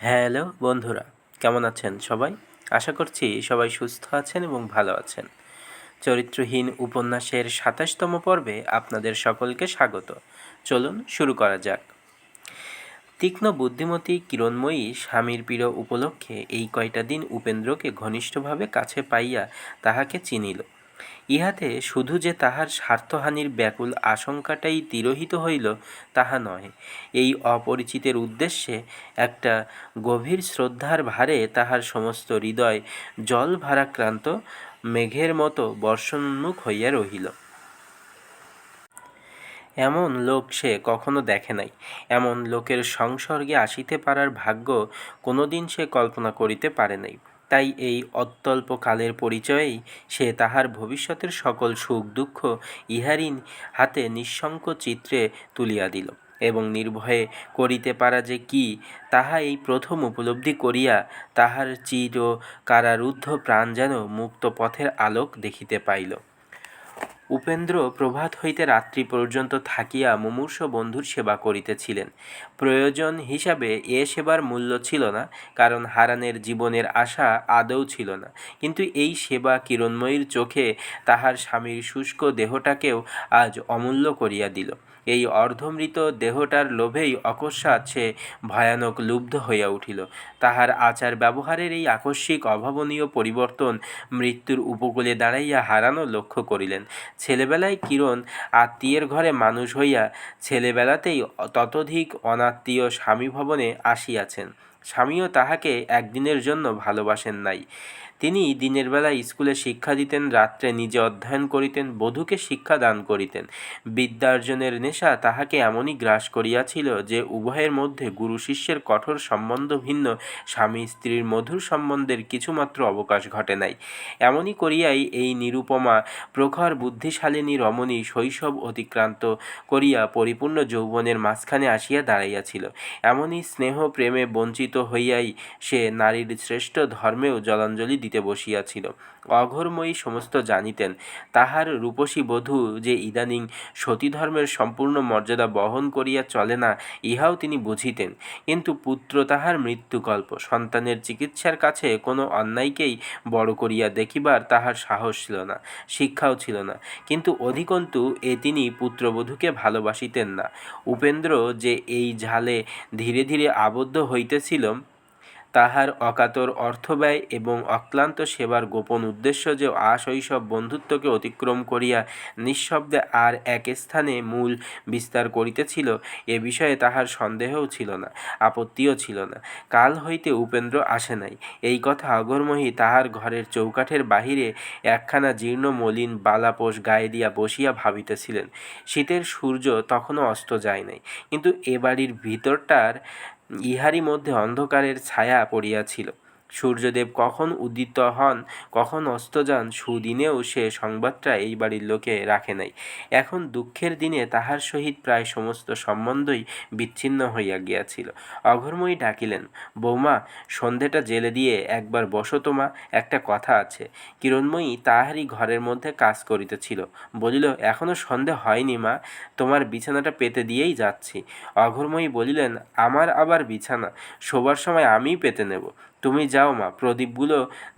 Hello বন্ধুরা, কেমন আছেন সবাই? আশা করছি সবাই সুস্থ আছেন এবং ভালো আছেন। চরিত্রহীন উপন্যাসের ২৭তম পর্বে আপনাদের সকলকে স্বাগত। চলুন শুরু করা যাক। তীক্ষ্ণ বুদ্ধিমতী কিরণময়ী স্বামীর পীড়া উপলক্ষে এই কয়টা দিন উপেন্দ্রকে ঘনিষ্ঠভাবে কাছে পাইয়া তাহাকে চিনিল। ইহাতে শুধু যে তাহার স্বার্থহানির ব্যাকুল আশঙ্কাটাই তিরোহিত হইল তাহা নহে, এই অপরিচিতের উদ্দেশ্যে একটা গভীর শ্রদ্ধার ভারে তাহার সমস্ত হৃদয় জল ভারাক্রান্ত মেঘের মতো বর্ষণোন্মুখ হইয়া রহিল। এমন লোক সে কখনো দেখে নাই। এমন লোকের সংসর্গে আসিতে পারার ভাগ্য কোনোদিন সে কল্পনা করিতে পারে নাই। তাই এই অত্যল্প কালের পরিচয়েই সে তাহার ভবিষ্যতের সকল সুখ দুঃখ ইহারই হাতে নিঃশঙ্ক চিত্রে তুলিয়া দিল এবং নির্ভয়ে করিতে পারা যে কি তাহা এই প্রথম উপলব্ধি করিয়া তাহার চির কারারুদ্ধ প্রাণ যেন মুক্ত পথের আলোক দেখিতে পাইল। উপেন্দ্র প্রভাত হইতে রাত্রি পর্যন্ত থাকিয়া মুমূর্ষ বন্ধুর সেবা করিতেছিলেন। প্রয়োজন হিসাবে এ সেবার মূল্য ছিল না, কারণ হারানের জীবনের আশা আদৌ ছিল না। কিন্তু এই সেবা কিরণময়ীর চোখে তাহার স্বামীর শুষ্ক দেহটাকেও আজ অমূল্য করিয়া দিল। এই অর্ধমৃত দেহটার লোভেই অকস্মাৎ সে ভয়ানক লুব্ধ হইয়া উঠিল। তাহার আচার ব্যবহারের এই আকস্মিক অভাবনীয় পরিবর্তন মৃত্যুর উপকূলে দাঁড়াইয়া হারানো লক্ষ্য করিলেন। ছেলেবেলায় কিরণ আত্মীয়ের ঘরে মানুষ হইয়া ছেলেবেলাতেই ততোধিক অনাত্মীয় স্বামীভবনে আসিয়াছেন। স্বামীও তাহাকে একদিনের জন্য ভালোবাসেন নাই। তিনি দিনের বেলায় স্কুলে শিক্ষা দিতেন, রাত্রে নিজে অধ্যয়ন করিতেন, বধূকে শিক্ষা দান করিতেন। বিদ্যার্জনের নেশা তাহাকে এমনই গ্রাস করিয়াছিল যে উভয়ের মধ্যে গুরু শিষ্যের কঠোর সম্বন্ধ ভিন্ন স্বামী স্ত্রীর মধুর সম্বন্ধের কিছুমাত্র অবকাশ ঘটে নাই। এমনই করিয়াই এই নিরুপমা প্রখর বুদ্ধিশালিনী রমণী শৈশব অতিক্রান্ত করিয়া পরিপূর্ণ যৌবনের মাঝখানে আসিয়া দাঁড়াইয়াছিল। এমনই স্নেহ প্রেমে বঞ্চিত হইয়াই সে নারীর শ্রেষ্ঠ ধর্মেও জলাঞ্জলি দিতে বসিয়াছিল। অঘোরময়ী সমস্ত জানিতেন। তাহার রূপসী বধূ যে ইদানিং সতীধর্মের সম্পূর্ণ মর্যাদা বহন করিয়া চলে না, ইহাও তিনি বুঝিতেন। কিন্তু পুত্র তাহার মৃত্যুকল্প, সন্তানের চিকিৎসার কাছে কোনো অন্যায়কেই বড় করিয়া দেখিবার তাহার সাহস ছিল না, শিক্ষাও ছিল না। কিন্তু অধিকন্তু তিনি পুত্রবধূকে ভালোবাসিতেন না। উপেন্দ্র যে এই ঝালে ধীরে ধীরে আবদ্ধ হইতেছিল, তাহার অকাতর অর্থব্যয় এবং অক্লান্ত সেবার গোপন উদ্দেশ্য যে আশৈশব বন্ধুত্বকে অতিক্রম করিয়া নিঃশব্দে আর এক স্থানে মূল বিস্তার করিতেছিল, এ বিষয়ে তাহার সন্দেহও ছিল না, আপত্তিও ছিল না। কাল হইতে উপেন্দ্র আসে নাই, এই কথা অঘোরময়ী তাহার ঘরের চৌকাঠের বাহিরে একখানা জীর্ণ মলিন বালাপোষ গায়ে দিয়া বসিয়া ভাবিতেছিলেন। শীতের সূর্য তখনও অস্ত যায় নাই, কিন্তু এ বাড়ির ভিতরটার ইহারই মধ্যে অন্ধকারের ছায়া পড়িয়াছিল। সূর্যদেব কখন উদিত হন, কখন অস্ত যান, সুদিনেও সে সংবাদটা এই বাড়ির লোকে রাখে নাই। এখন দুঃখের দিনে তাহার সহিত প্রায় সমস্ত সম্বন্ধই বিচ্ছিন্ন হইয়া গিয়াছিল। অঘোরময়ী ডাকিলেন, বৌমা, সন্ধেটা জেলে দিয়ে একবার বসো তো মা, একটা কথা আছে। কিরণময়ী তাহারই ঘরের মধ্যে কাজ করিতেছিল, বলিল, এখনো সন্ধে হয়নি মা, তোমার বিছানাটা পেতে দিয়েই যাচ্ছি। অঘোরময়ী বলিলেন, আমার আবার বিছানা? শোবার সময় আমিই পেতে নেব। তুমি যাও মা, প্রদীপগুলো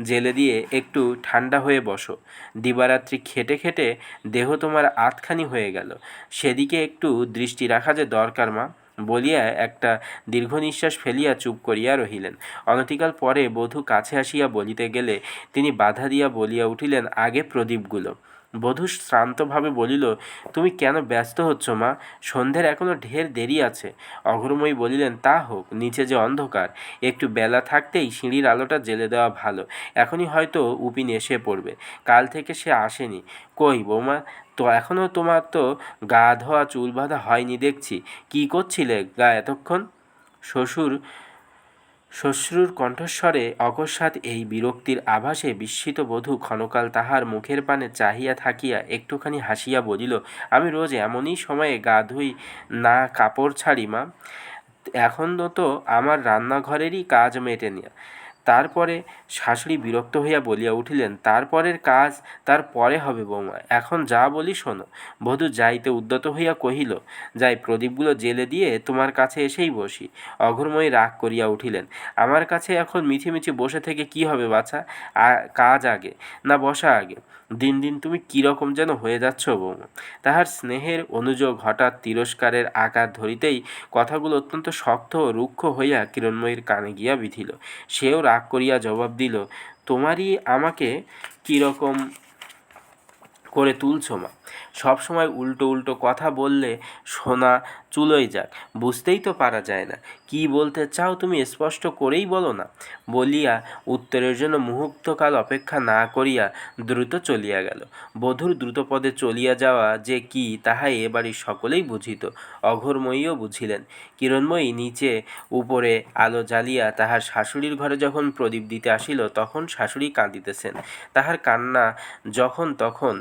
জেলে দিয়ে একটু ঠান্ডা হয়ে বসো। দিবারাত্রি খেটে খেটে দেহ তোমার আধখানি হয়ে গেল, সেদিকে একটু দৃষ্টি রাখা যে দরকার মা। বলিয়া একটা দীর্ঘ নিঃশ্বাস ফেলিয়া চুপ করিয়া রহিলেন। অনতিকাল পরে বধূ কাছে আসিয়া বলিতে গেলে তিনি বাধা দিয়া বলিয়া উঠিলেন, আগে প্রদীপগুলো। বধূ শ্রান্তভাবে বলিল, তুমি কেন ব্যস্ত হচ্ছ মা? সন্ধ্যের এখনো ঢের দেরি আছে। অঘোরময়ী বলিলেন, তা হোক, নিচে যে অন্ধকার, একটু বেলা থাকতেই সিঁড়ির আলোটা জ্বেলে দেওয়া ভালো। এখনই হয়তো উপিন এসে পড়বে, কাল থেকে সে আসেনি। কই বৌমা, তো এখনও তোমার তো গা ধোয়া চুল বাঁধা হয়নি দেখছি, কী করছিলে গা এতক্ষণ? শ্বশ্রুর কণ্ঠস্বরে অকস্মাৎ এই বিরক্তির আভাসে বিস্মিত বধূ ক্ষণকাল তাহার মুখের পানে চাহিয়া থাকিয়া একটুখানি হাসিয়া বলিল, আমি রোজ এমনই সময়ে গা ধুই না, কাপড় ছাড়ি মা। এখনও তো আমার রান্নাঘরেরই কাজ মেটেনি, তারপরে শাশুড়ি বিরক্ত হইয়া বলিয়া উঠিলেন, তারপরের কাজ তার পরে হবে বৌমা, এখন যা বলি শোনো। বধূ যাইতে উদ্যত হইয়া কহিল, যাই প্রদীপগুলো জেলে দিয়ে তোমার কাছে এসেই বসি। অঘোরময়ী রাগ করিয়া উঠিলেন, আমার কাছে এখন মিছিমিছি বসে থেকে কি হবে বাছা? কাজ আগে না বসা আগে? দিন দিন তুমি কীরকম যেন হয়ে যাচ্ছ বৌমা। তাহার স্নেহের অনুযোগ হঠাৎ তিরস্কারের আকার ধরিতেই কথাগুলো অত্যন্ত শক্ত ও রুক্ষ হইয়া কিরণময়ীর কানে গিয়া বিঁধিল। সেও রাগ করিয়া জবাব দিল, তোমারই আমাকে কীরকম করে তুলছ মা? সবসময় উল্টো উল্টো কথা বললে শোনা চুলোয় যাক, বুঝতেই তো পারা যায় না। কি বলতে চাও তুমি স্পষ্ট করেই বলো না। বলিয়া উত্তরের জন্য মুহূর্তকাল অপেক্ষা না করিয়া দ্রুত চলিয়া গেল। বধূর দ্রুতপদে চলিয়া যাওয়া যে কি তাহা এ বাড়ির সকলেই বুঝিত, অঘোরময়ীও বুঝিলেন। কিরণময়ী নিচে উপরে আলো জ্বালিয়া তাহার শাশুড়ির ঘরে যখন প্রদীপ দিতে আসিল, তখন শাশুড়ি কাঁদিতেছেন। তাহার কান্না যখন তখন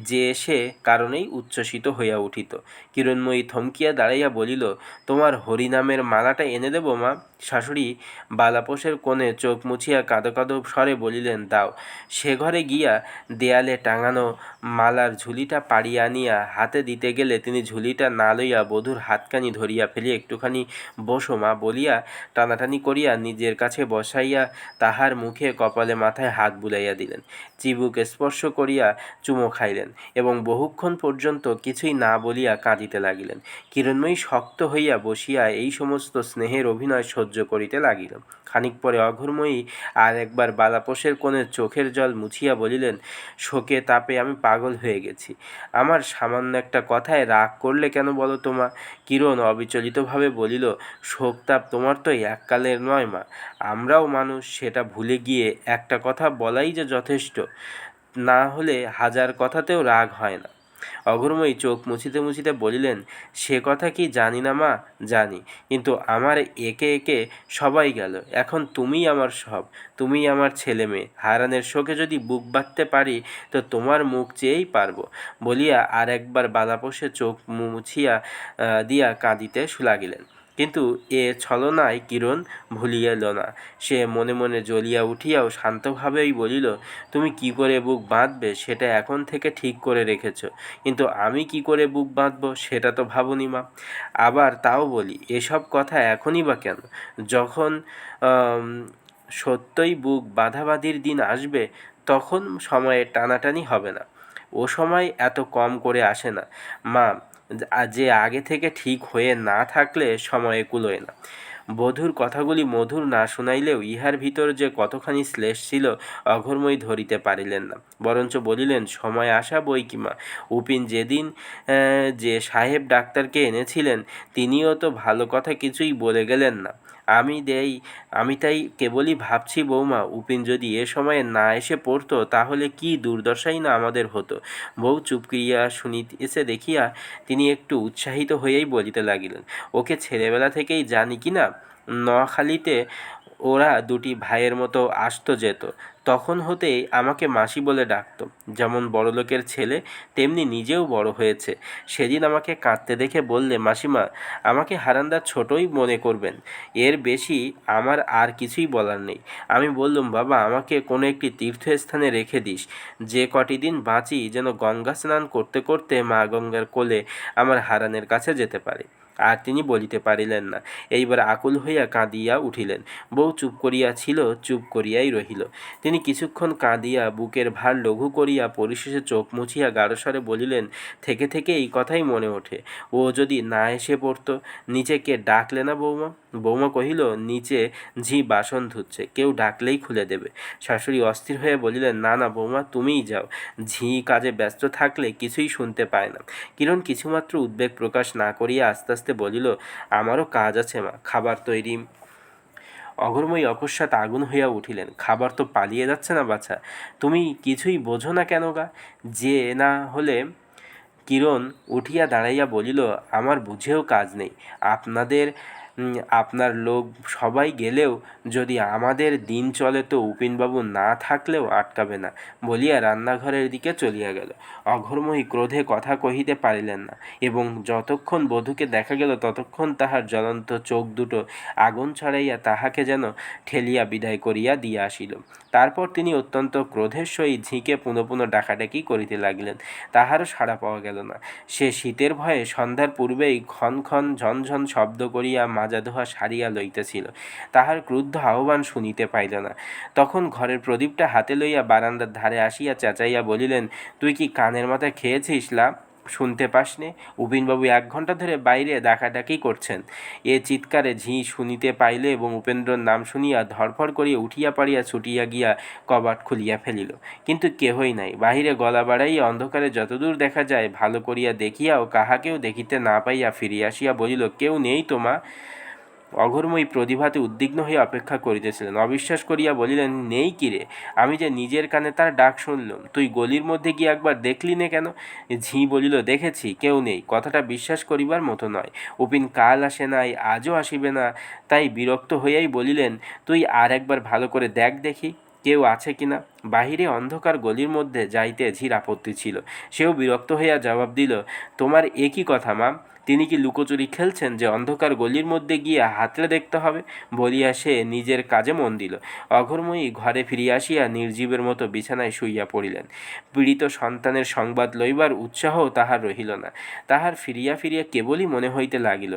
যে সে কারণেই উচ্ছ্বসিত হইয়া উঠিত। কিরণময়ী থমকিয়া দাঁড়াইয়া বলিল, তোমার হরিনামের মালাটা এনে দেব মা? শাশুড়ি বালাপোষের কোণে চোখ মুছিয়া কাঁদো কাঁদো স্বরে বলিলেন, দাও। সে ঘরে গিয়া দেয়ালে টাঙানো মালার ঝুলিটা পাড়িয়া আনিয়া হাতে দিতে গেলে তিনি ঝুলিটা না লইয়া বধূর হাতখানি ধরিয়া ফেলিয়া একটুখানি বসো মা বলিয়া টানাটানি করিয়া নিজের কাছে বসাইয়া তাহার মুখে কপালে মাথায় হাত বুলাইয়া দিলেন। চিবুক স্পর্শ করিয়া চুমো খাইলেন এবং বহুক্ষণ পর্যন্ত কিছুই না বলিয়া কাঁদিতে লাগিলেন। কিরণময়ী শক্ত হইয়া বসিয়া এই সমস্ত স্নেহের অভিনয় সহ্য করিতে লাগিল। খানিক পরে অঘোরময়ী আর একবার বালাপোষের কোণে চোখের জল মুছিয়া বলিলেন, শোকে তাপে আমি পাগল হয়ে গেছি। আমার সামান্য একটা কথায় রাগ করলে কেন বলো তো মা? কিরণ অবিচলিতভাবে বলিল, শোক তাপ তোমার তো এককালের নয় মা, আমরাও মানুষ, সেটা ভুলে গিয়ে একটা কথা বলাই যে যথেষ্ট, না হলে হাজার কথাতেও রাগ হয় না। অঘোরময়ী চোখ মুছিতে মুছিতে বলিলেন, সে কথা কি জানি না মা, জানি, কিন্তু আমার একে একে সবাই গেল, এখন তুমিই আমার সব, তুমিই আমার ছেলে মেয়ে। হারানের শোকে যদি বুক বাঁধতে পারি তো তোমার মুখ চেয়েই পারব বলিয়া আর একবার বালাপোষে চোখ মুছিয়া দিয়া কাঁদিতে লাগিলেন। কিন্তু এ ছলনায় কিরণ ভুলিল না। সে মনে মনে জ্বলিয়া উঠিয়াও শান্তভাবেই বলিল, তুমি কি করে বুক বাঁধবে সেটা এখন থেকে ঠিক করে রেখেছ, কিন্তু আমি কি করে বুক বাঁধব সেটা তো ভাবনি মা। আবার তাও বলি, এসব কথা এখনই বা কেন? যখন সত্যই বুক বাঁধাবাঁধির দিন আসবে তখন সময়ে টানাটানি হবে না। ও সময় এত কম করে আসে না মা, যে আগে থেকে ঠিক হয়ে না থাকলে সময়ে কুলোয় না। বধূর কথাগুলি মধুর না শুনাইলেও ইহার ভিতর যে কতখানি শ্লেষ ছিল অঘোরময়ী ধরিতে পারিলেন না, বরঞ্চ বলিলেন, সময় আসা বই কি মা। উপিন যেদিন যে সাহেব ডাক্তারকে এনেছিলেন তিনিও তো ভালো কথা কিছুই বলে গেলেন না। আমি তাই কেবলই ভাবছি বৌমা, উপিন যদি এ সময়ে না এসে পড়তো তাহলে কি দুর্দশাই না আমাদের হতো। বউ চুপ করিয়া শুনিতেছে দেখিয়া তিনি একটু উৎসাহিত হইয়াই বলিতে লাগিলেন, ওকে ছেলেবেলা থেকেই জানি কি না, নোয়াখালীতে ওরা দুটি ভাইয়ের মতো আসতো যেত, তখন হতেই আমাকে মাসি বলে ডাকত। যেমন বড়লোকের ছেলে তেমনি নিজেও বড় হয়েছে। সেদিন আমাকে কাঁদতে দেখে বললে, মাসিমা আমাকে হারানদার ছোটই মনে করবেন, এর বেশি আমার আর কিছুই বলার নেই। আমি বললুম, বাবা আমাকে কোনো একটি তীর্থস্থানে রেখে দিস, যে কটি দিন বাঁচি যেন গঙ্গা স্নান করতে করতে মা গঙ্গার কোলে আমার হারানের কাছে যেতে পারে। আর তিনি বলিতে পারিলেন না। এইবার আকুল হইয়া কাঁদিয়া উঠিলেন। বউ চুপ করিয়া ছিল, চুপ করিয়াই রহিল। তিনি কিছুক্ষণ কাঁদিয়া বুকের ভার লঘু করিয়া পরিশেষে চোখ মুছিয়া গাঢ়স্বরে বলিলেন, থেকে থেকে এই কথাই মনে ওঠে, ও যদি না এসে পড়তো। নিচে কে ডাকলে না বৌমা? বৌমা কহিল, নিচে ঝি বাসন ধুচ্ছে, কেউ ডাকলেই খুলে দেবে। শাশুড়ি অস্থির হয়ে বলিলেন, না না বৌমা, তুমিই যাও, ঝি কাজে ব্যস্ত থাকলে কিছুই শুনতে পায় না। কিরণ কিছুমাত্র উদ্বেগ প্রকাশ না করিয়া আস্তে আস্তে বলিল, আমারও কাজ আছে মা, খাবার তৈরি। অঘোরময়ী অকস্মাৎ আগুন হইয়া উঠিলেন, খাবার তো পালিয়ে যাচ্ছে না বাছা, তুমি কিছুই বোঝো না কেন গা? যে না হলে কিরণ উঠিয়া দাঁড়াইয়া বলিল, আমার বুঝেও কাজ নেই, আপনাদের আপনার লোক সবাই গেলেও যদি আমাদের দিন চলে তো উপিনবাবু না থাকলেও আটকাবে না, বলিয়া রান্নাঘরের দিকে চলিয়া গেল। অঘোরময়ী ক্রোধে কথা কহিতে পারিলেন না, এবং যতক্ষণ বধূকে দেখা গেল ততক্ষণ তাহার জ্বলন্ত চোখ দুটো আগুন ছড়াইয়া তাহাকে যেন ঠেলিয়া বিদায় করিয়া দিয়া আসিল। তারপর তিনি অত্যন্ত ক্রোধের সহিত ঝিঁকে পুনঃ পুনঃ ডাকাডাকি করিতে লাগিলেন। তাহারও সাড়া পাওয়া গেল না। সে শীতের ভয়ে সন্ধ্যার পূর্বেই ক্ষণ ক্ষণ ঝনঝন শব্দ করিয়া মাজা ধোয়া সারিয়া লইতেছিল। তাহার ক্রুদ্ধ আহ্বান শুনিতে পাইল না। তখন ঘরের প্রদীপটা হাতে লইয়া বারান্দার ধারে আসিয়া চেঁচাইয়া বলিলেন, তুই কি কানের মাথায় খেয়েছিস লা? শুনতে পাসনে? উপিনবাবু 1 ঘণ্টা ধরে বাইরে ডাকাডাকি করছেন। এ চিৎকারে ঝি শুনিতে পাইলে এবং উপেন্দ্রর নাম শুনিয়া ধড়ফড় করিয়া উঠিয়া পাড়িয়া ছুটিয়া গিয়া কবাট খুলিয়া ফেলিল। কিন্তু কেহই নাই। বাহিরে গলা বাড়াইয়া অন্ধকারে যতদূর দেখা যায় ভালো করিয়া দেখিয়াও কাহাকেও দেখিতে না পাইয়া ফিরিয়া আসিয়া বলিল, কেউ নেই তো মা? অঘোরময়ী প্রতিভাতে উদ্বিগ্ন হইয়া অপেক্ষা করিতেছিলেন। অবিশ্বাস করিয়া বলিলেন, নেই কি রে? আমি যে নিজের কানে তার ডাক শুনলুম। তুই গলির মধ্যে গিয়ে একবার দেখলি নে কেন? ঝি বলিল, দেখেছি, কেউ নেই। কথাটা বিশ্বাস করিবার মতো নয়। উপিন কাল আসে নাই, আজও আসিবে না। তাই বিরক্ত হইয়াই বলিলেন, তুই আর একবার ভালো করে দেখ দেখি কেউ আছে কিনা। বাহিরে অন্ধকার গলির মধ্যে যাইতে ঝির আপত্তি ছিল। সেও বিরক্ত হইয়া জবাব দিল, তোমার এ কী কথা মা? তিনি কি লুকোচুরি খেলছেন যে অন্ধকার গলির মধ্যে গিয়ে হাতড়ে দেখতে হবে? বলিয়া সে নিজের কাজে মন দিল। অঘোরময়ী ঘরে ফিরিয়া আসিয়া নির্জীবের মতো বিছানায় শুইয়া পড়িলেন। পীড়িত সন্তানের সংবাদ লইবার উৎসাহও তাহার রহিল না। তাহার ফিরিয়া ফিরিয়া কেবলই মনে হইতে লাগিল,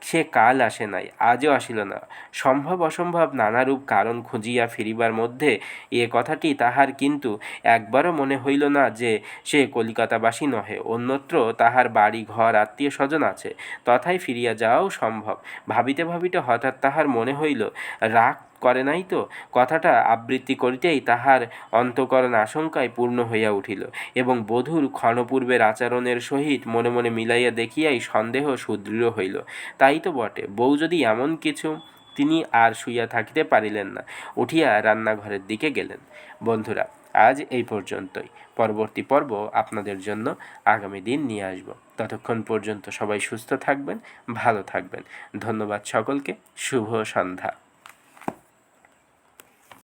সে কাল আসে নাই, আজও আসিল না। সম্ভব অসম্ভব নানারূপ কারণ খুঁজিয়া ফিরিবার মধ্যে এ কথাটি তাহার কিন্তু একবারও মনে হইল না যে সে কলিকাতাবাসী নহে, অন্যত্র তাহার বাড়ি ঘর আত্মীয় স্বজন আছে, তথায় ফিরিয়া যাওয়াও সম্ভব। ভাবিতে ভাবিতে হঠাৎ তাহার মনে হইল, রাগ করে নাই তো? কথাটা আবৃত্তি করিতেই তাহার অন্তঃকরণ আশঙ্কায় পূর্ণ হইয়া উঠিল, এবং বধূর ক্ষণপূর্বের আচরণের সহিত মনে মনে মিলাইয়া দেখিয়াই সন্দেহ সুদৃঢ় হইল। তাই তো বটে, বউ যদি এমন কিছু। তিনি আর শুইয়া থাকিতে পারিলেন না, উঠিয়া রান্নাঘরের দিকে গেলেন। বন্ধুরা, আজ এই পর্যন্তই। পরবর্তী পর্ব আপনাদের জন্য আগামী দিন নিয়ে আসব। ততক্ষণ পর্যন্ত সবাই সুস্থ থাকবেন, ভালো থাকবেন। ধন্যবাদ সকলকে। শুভ সন্ধ্যা।